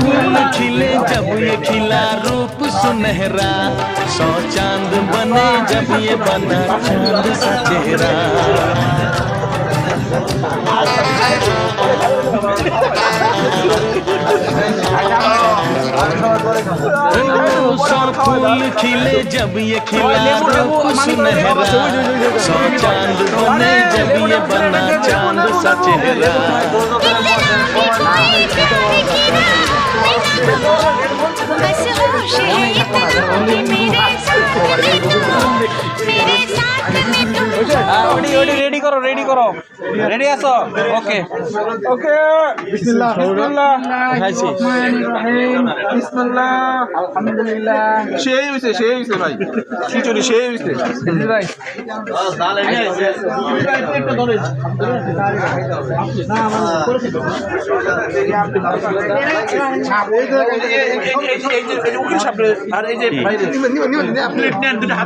फूल खिले जब ये खिला रूप सुनहरा, 100 चांद बने जब ये बना चांद सा चेहरा। फूल खिले जब ये खिला रूप सुनहरा, 100 चांद बने जब ये बना चांद सा चेहरा। बस होश है इतना कि मेरे साथ में तुम ओडी रेडी करो रेडी आसो ओके ओके बिस्मिल्लाह बिस्मिल्लाह बिस्मिल्लाह আলহামদুলিল্লাহ সেই হইছে ভাই খিচুড়ি সেই হইছে ভাই তাহলে নিয়ে আইছে একটু ধরে না আমার এই যে উকিল সাহেব আর এই যে ভাই প্লেট নেন দুটো হাত